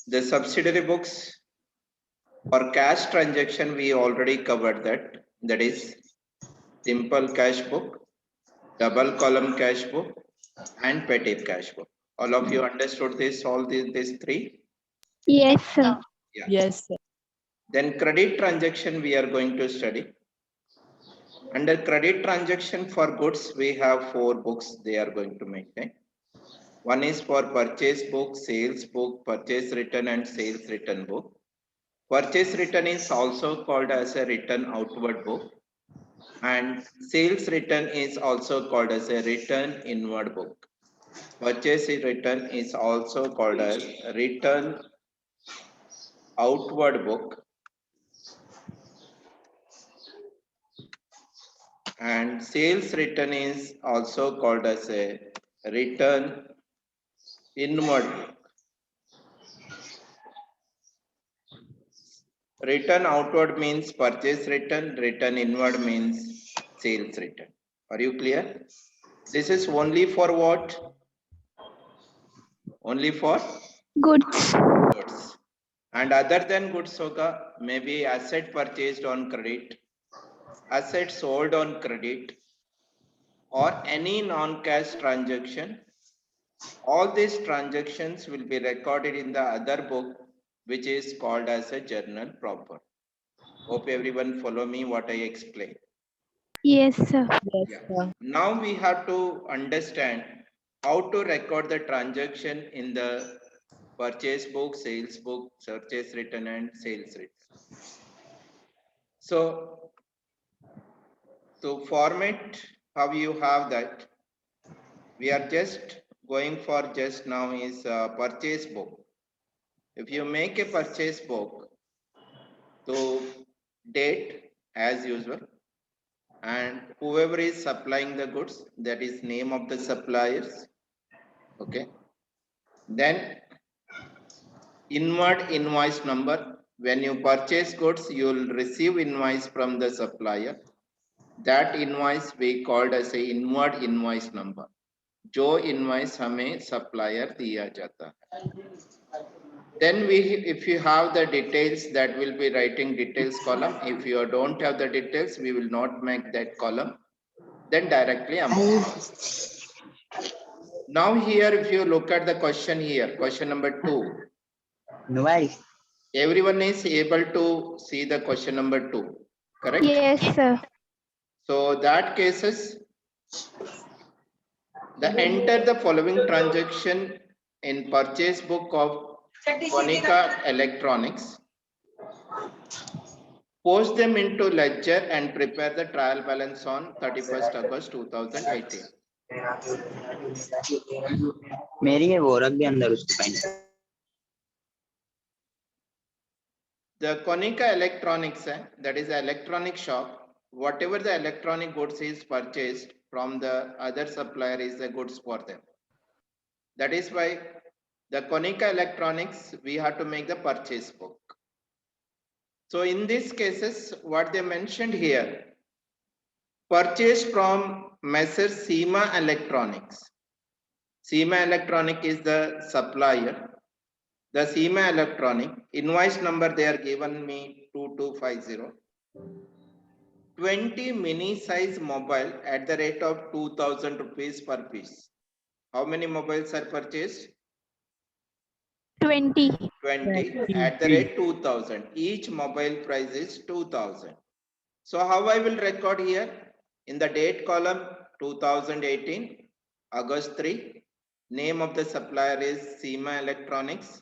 The subsidiary books for cash transaction, we already covered that. That is simple cash book, double column cash book, and petty cash book. All of you understood this, all these three? Yes, sir. Yeah. Yes, sir. Then credit transaction we are going to study. Under credit transaction for goods, we have 4 books they are going to maintain. One is for purchase book, sales book, purchase return and sales return book. Purchase return is also called as a return outward book, and sales return is also called as a return inward book. Purchase return is also called as return outward book, and sales return is also called as a return inward book. Return outward means purchase return, return inward means sales return. Are you clear? This is only for what? Only for Goods. goods. And other than goods, Soga, maybe asset purchased on credit, asset sold on credit, or any non-cash transaction. All these transactions will be recorded in the other book, which is called as a journal proper. Hope everyone follow me what I explained. Yes, sir. Yes, Yeah. sir. Now we have to understand how to record the transaction in the purchase book, sales book, purchase return and sales return. So to format how you have that, we are just going for just now is a purchase book. If you make a purchase book to date as usual, and whoever is supplying the goods, that is name of the suppliers. Okay. Then inward invoice number. When you purchase goods, you will receive invoice from the supplier. That invoice we called as a inward invoice number. जो invoice हमें supplier दिया जाता है. Then if you have the details, that will be writing details column. If you don't have the details, we will not make that column. Then directly amount. Now here, if you look at the question here, question number 2. Everyone is able to see the question number 2, correct? Yes, sir. So that cases, enter the following transaction in purchase book of Konica Electronics. Post them into ledger and prepare the trial balance on 31st August 2018. मेरी है वो रख दे अंदर उसको पहले. The Konica Electronics, that is an electronic shop, whatever the electronic goods is purchased from the other supplier is the goods for them. That is why the Konica Electronics, we have to make the purchase book. So in these cases, what they mentioned here, purchased from Messrs. Seema Electronics. Seema Electronic is the supplier. The Seema Electronic invoice number they are given me 2250. 20 mini size mobile at the rate of 2000 rupees per piece. How many mobiles are purchased? 20. 20 at the rate 2000. Each mobile price is 2000. So how I will record here? In the date column 2018, August 3. Name of the supplier is Seema Electronics.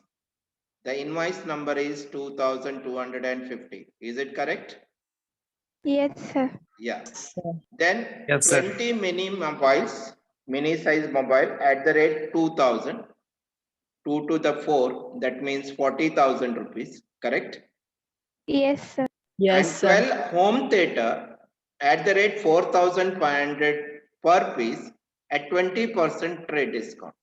The invoice number is 2250. Is it correct? Yes, sir. Yeah. Sir. Then Yes, sir. 20 mini mobiles, mini size mobile at the rate 2000. 2 to the 4, that means 40,000 rupees. Correct? Yes, sir. Yes, And sir. 12 home theater at the rate 4,500 per piece at 20% trade discount.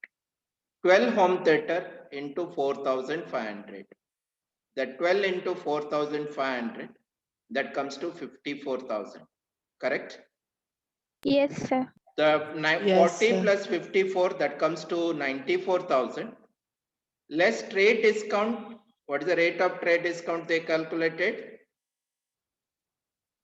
12 home theater into 4,500. The 12 into 4,500, that comes to 54,000. Correct? Yes, sir. The Yes, 40 sir. plus 54, that comes to 94,000. Less trade discount What is the rate of trade discount they calculated?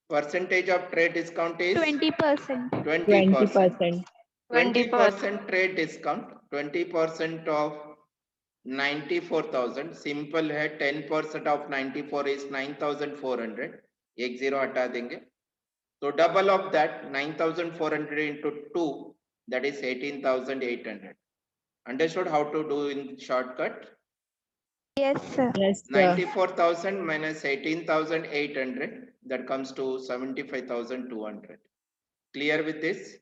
Percentage of trade discount is 20%. 20%. 20%. 20% trade discount, 20% of 94,000. Simple है, 10% of 94 is 9,400. एक zero हटा देंगे. So double of that, 9,400 into 2, that is 18,800. Understood how to do in shortcut? Yes, sir. Yes, sir. 94,000 minus 18,800, that comes to 75,200. Clear with this?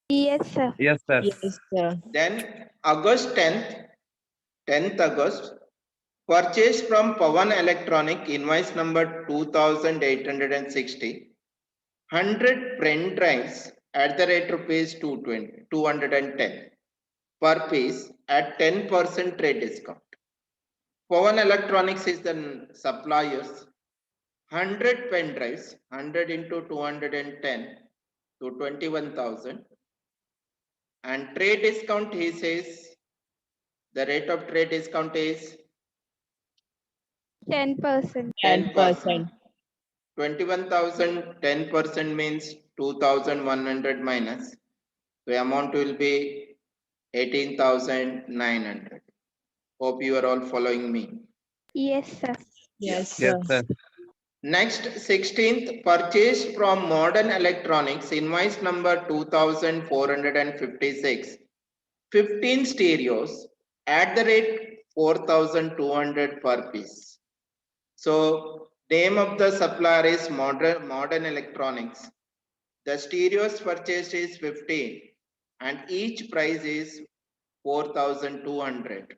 Yes, sir. Yes, sir. Yes, sir. Then August 10th August, purchase from Pawan Electronic, invoice number 2,860, 100 pen drives at the rate rupees 210 per piece at 10% trade discount. Pawan Electronics is the suppliers. 100 pen drives, 100 into 210 to 21,000. And trade discount, he says, the rate of trade discount is 10%. 10%. 21,000, 10% means 2,100 minus. The amount will be 18,900. Hope you are all following me. Yes, sir. Yes, Yes, sir. sir. Next, 16th, purchase from Modern Electronics, invoice number 2,456, 15 stereos at the rate 4,200 per piece. So name of the supplier is Modern Electronics. The stereos purchased is 15 and each price is 4,200.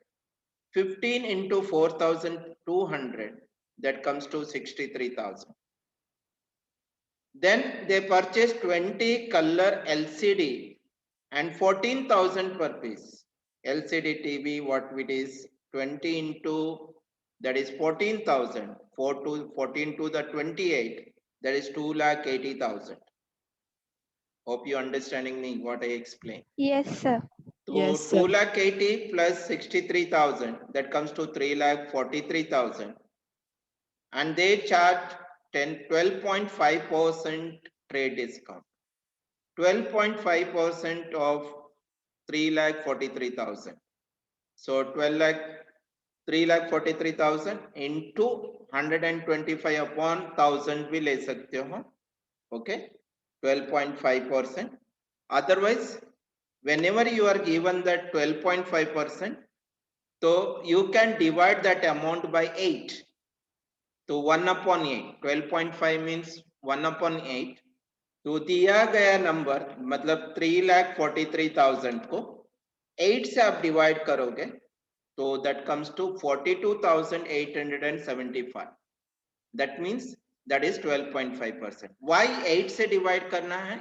15 into 4,200, that comes to 63,000. Then they purchased 20 color LCD and 14,000 per piece. LCD TV, what it is, 20 into, that is 14,000, 14 to the 28, that is 2,80,000. Hope you understanding me what I explained. Yes, sir. So Yes, sir. 2,80,000 plus 63,000, that comes to 3,43,000. And they charge 12.5% trade discount. 12.5% of 3,43,000. So 3,43,000 into 125 upon 1,000 भी ले सकते हो. Okay, 12.5%. Otherwise, whenever you are given that 12.5%, so you can divide that amount by 8. तो 1 upon 8, 12.5 means 1 upon 8. तो दिया गया number मतलब 3,43,000 को 8 से आप डिवाइड करोगे तो that comes to 42,875. That means that is 12.5%. Why 8 से डिवाइड करना है?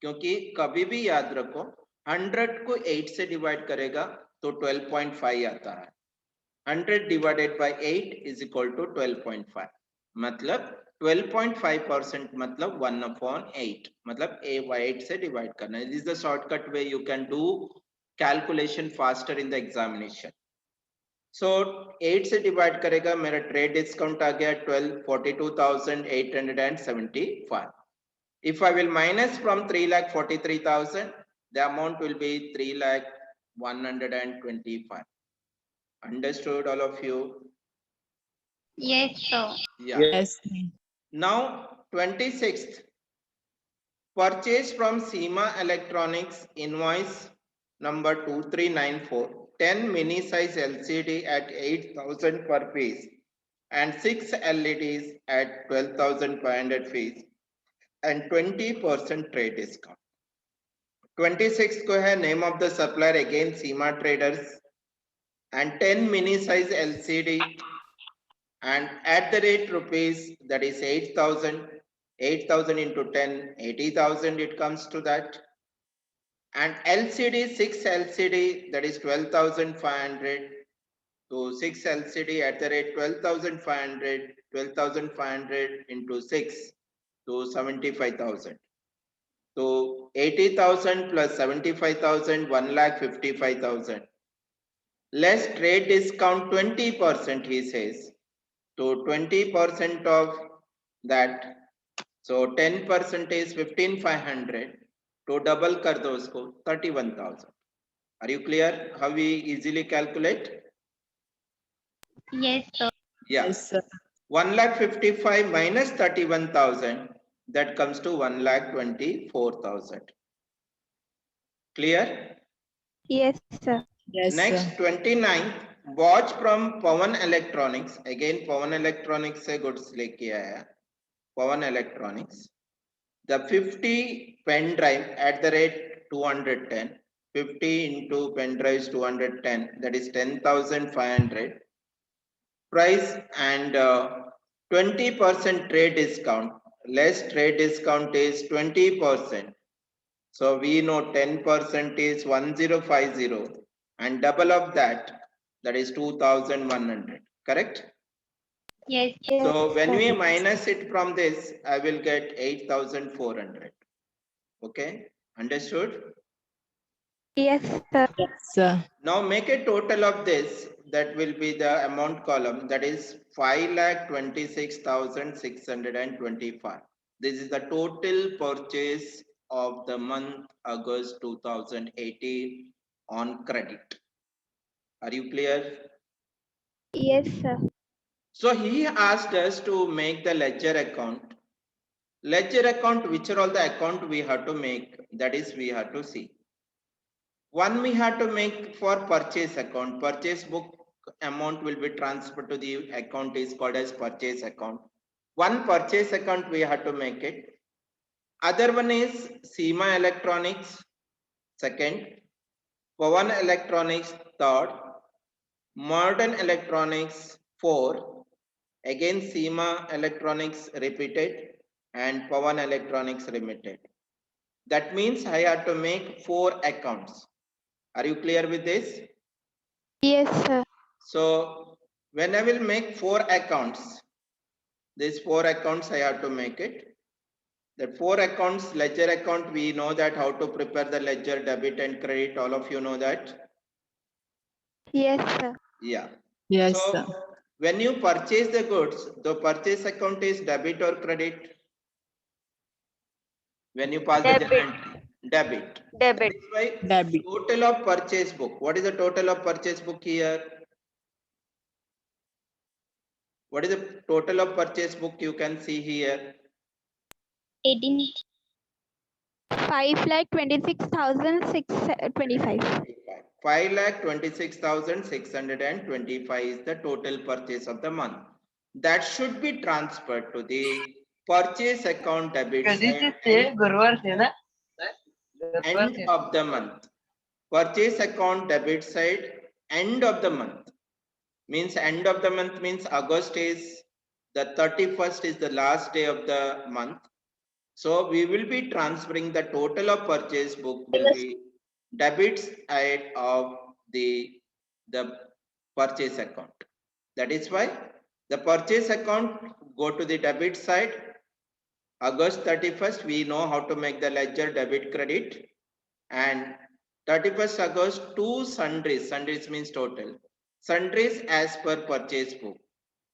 क्योंकि कभी भी याद रखो 100 को 8 से डिवाइड करेगा तो 12.5 आता है. 100 divided by 8 is equal to 12.5. मतलब 12.5% मतलब 1 upon 8. मतलब a by 8 से divide करना. This is the shortcut way you can do calculation faster in the examination. So 8 से divide करेगा मेरा trade discount आ गया 42,875. If I will minus from 3,43,000, the amount will be 3,125. Understood, all of you? Yes, sir. Yeah. Yes, sir. Now, 26th, purchase from Seema Electronics, invoice number 2394, 10 mini size LCD at 8,000 per piece and 6 LEDs at 12,500 piece and 20% trade discount. 26th ko hai name of the supplier, again Seema Traders, and 10 mini size LCD and at the rate rupees, that is 8,000, 8,000 into 10, 80,000 it comes to that. And LCD, 6 LCD, that is 12,500. So 6 LCD at the rate 12,500, 12,500 into 6, so 75,000. So 80,000 plus 75,000, 1,55,000. less trade discount 20%, he says. So 20% of that, so 10% is 15,500. To double कर दो उसको 31,000. Are you clear how we easily calculate? Yes, sir. Yeah. Yes, sir. 1,55,000 minus 31,000, that comes to 1,24,000. Clear? Yes, sir. Yes, Next, sir. 29th, watch from Pawan Electronics. Again, Pawan Electronics से goods लेके आया. Pawan Electronics. The 50 pen drive at the rate 210. 50 into pen drives 210. That is 10,500. Price and 20% trade discount. Less trade discount is 20%. So we know 10% is 1050 and double of that is 2,100. Correct? Yes, Yes, So when sir. we minus it from this, I will get 8,400. Okay, understood? Yes, sir. Yes, sir. Now make a total of this. That will be the amount column. That is 5,26,625. This is the total purchase of the month August 2018 on credit. Are you clear? Yes, sir. So he asked us to make the ledger account. Ledger account, which are all the account we have to make, that is we have to see. One we have to make for purchase account. Purchase book amount will be transferred to the account is called as purchase account. One purchase account we have to make it. Other one is Seema Electronics, second. Pawan Electronics, third. Modern Electronics, fourth. Again Seema Electronics repeated and Pawan Electronics remitted. That means I have to make 4 accounts. Are you clear with this? Yes, sir. So when I will make 4 accounts, these 4 accounts I have to make it. The 4 accounts, ledger account, we know that how to prepare the ledger, debit and credit. All of you know that. Yes, sir. Yeah. Yes, So sir. when you purchase the goods, the purchase account is debit or credit? When you pass the journal entry, debit. Debit. That is why Debit. total of purchase book. What is the total of purchase book here? What is the total of purchase book you can see here? 18. 5,26,625. 5,26,625 is the total purchase of the month. That should be transferred to the purchase account debit side end of the month. Purchase account debit side end of the month. Means end of the month means August is the 31st is the last day of the month. So we will be transferring the total of purchase book will be debit side of the purchase account. That is why the purchase account go to the debit side. August 31st, we know how to make the ledger debit credit, and 31st August, 2 sundries. Sundries means total. Sundries as per purchase book.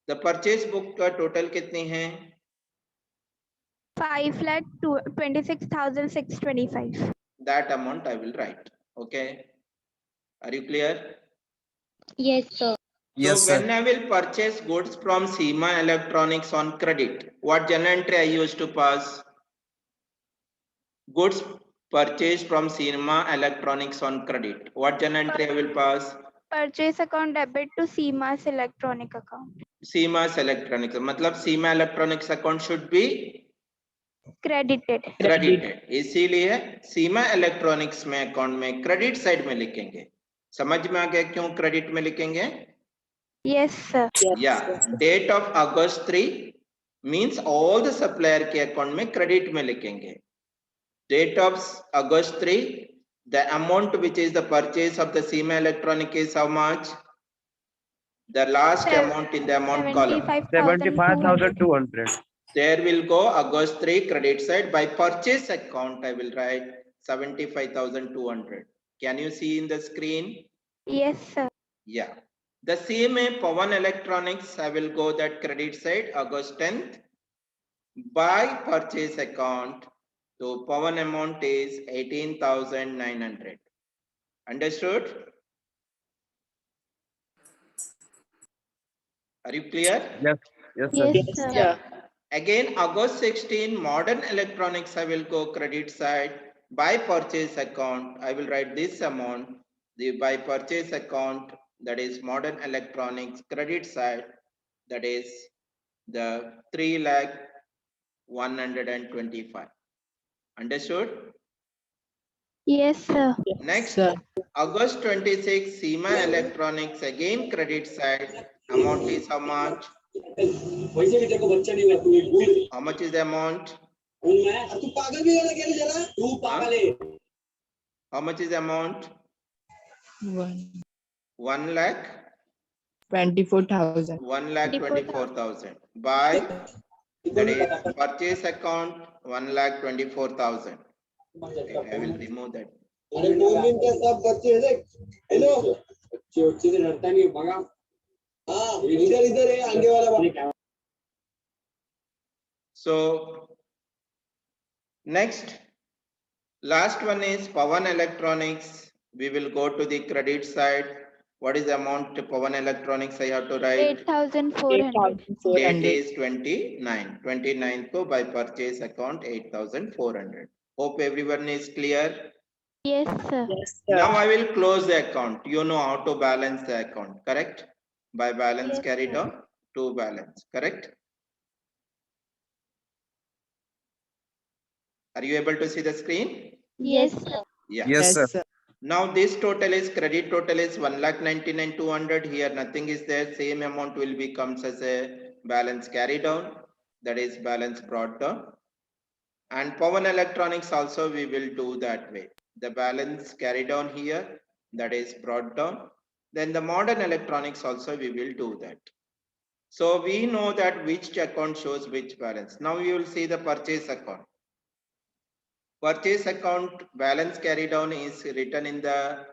The purchase book का total कितनी है? 5,26,625. That amount I will write. Okay. Are you clear? Yes, sir. So when I will purchase goods from Seema Electronics on credit, what journal entry I used to pass? Goods purchased from Seema Electronics on credit. What journal entry I will pass? Purchase account debit to Seema's electronic account. Seema's Electronics. मतलब Seema Electronics account should be Credited. credited. इसीलिए Seema Electronics में account में credit side में लिखेंगे. समझ में आ गया क्यों credit में लिखेंगे? Yes, sir. Yeah, date of August 3 means all the supplier के account में credit में लिखेंगे. Date of August 3, the amount which is the purchase of the Seema Electronic is how much? The last amount in the amount column. 75,200. There will go August 3 credit side. By purchase account, I will write 75,200. Can you see in the screen? Yes, sir. Yeah. The same way Pawan Electronics, I will go that credit side, August 10th. By purchase account, so Pawan amount is 18,900. Understood? Are you clear? Yes, yes, sir. Yes, Yes, sir. sir. Again, August 16, Modern Electronics, I will go credit side. By purchase account, I will write this amount. The by purchase account, that is Modern Electronics credit side, that is the 3,125,000. Understood? Yes, sir. Next, Sir. August 26, Seema Electronics, again credit side, amount is how much? How much is the amount? How much is the amount? 1 lakh? 24,000. 1,24,000. By, that is purchase account, 1,24,000. Okay, I will remove that. अरे 2 दिन के सब बच्चे हैं देख hello बच्चे बच्चे से डरता नहीं है भगा हाँ इधर इधर है आगे वाला So, next, last one is Pawan Electronics. We will go to the credit side. What is the amount to Pawan Electronics? I have to write. 8,400. Date 8,400. is 29. 29th ko by purchase account 8,400. Hope everyone is clear. Yes, sir. Yes, sir. Now I will close the account. You know how to balance the account, correct? By balance Yes, carried sir. on to balance, correct? Are you able to see the screen? Yes, sir. Yeah. Yes, sir. sir. Now this total is credit total is 1,99,200. Here nothing is there. Same amount will be comes as a balance carried down. That is balance brought down. And Pawan Electronics also we will do that way. The balance carried down here, that is brought down. Then the Modern Electronics also we will do that. So we know that which account shows which balance. Now you will see the purchase account. Purchase account balance carried down is written in the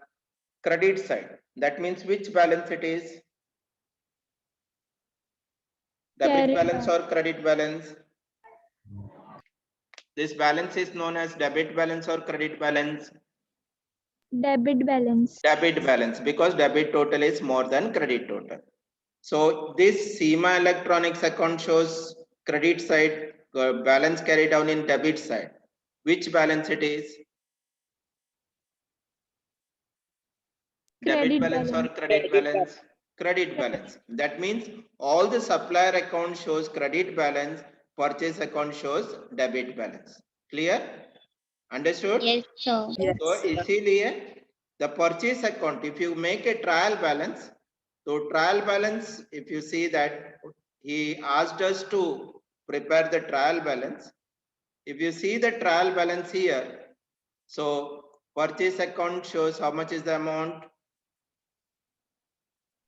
credit side. That means which balance it is? Debit Carried balance down. or credit balance? This balance is known as debit balance or credit balance? Debit balance. Debit balance, because debit total is more than credit total. So this Seema Electronics account shows credit side, balance carried down in debit side. Which balance it is? Debit Credit balance or balance. credit balance? Credit balance. That means all the supplier account shows credit balance, purchase account shows debit balance. Clear? Understood? Yes, sir. Yes, So sir. इसीलिए the purchase account, if you make a trial balance, so trial balance, if you see that he asked us to prepare the trial balance. If you see the trial balance here, so purchase account shows how much is the amount?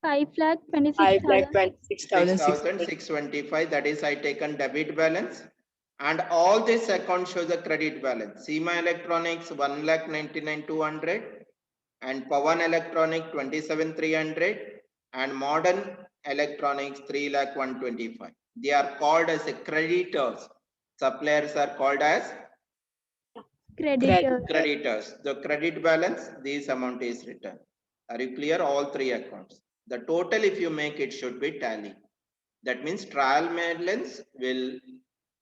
5,26,600. 6,625. That is I taken debit balance. And all this account shows a credit balance. Seema Electronics 1,99,200 and Pawan Electronic 27,300 and Modern Electronics 3,125,000. They are called as a creditors. Suppliers are called as Creditor. creditors. The credit balance, this amount is written. Are you clear? All three accounts. The total, if you make it, should be tally. That means trial balance will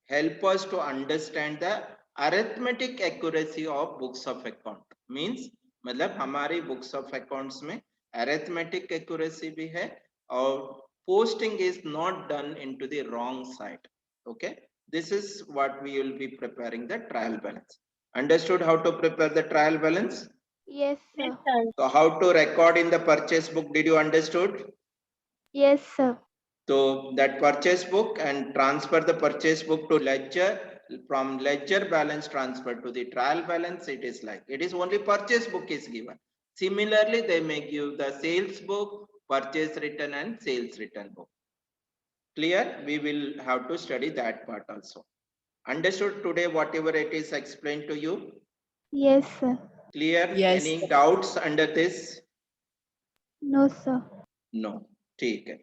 help us to understand the arithmetic accuracy of books of account. Means मतलब हमारी books of accounts में arithmetic accuracy भी है और posting is not done into the wrong side. Okay, this is what we will be preparing the trial balance. Understood how to prepare the trial balance? Yes, sir. So how to record in the purchase book, did you understood? Yes, sir. So that purchase book and transfer the purchase book to ledger, from ledger balance transfer to the trial balance, it is like, it is only purchase book is given. Similarly, they may give the sales book, purchase return and sales return book. Clear? We will have to study that part also. Understood today whatever it is explained to you? Yes, sir. Clear? Yes, Any sir. doubts under this? No, sir. No, ठीक है।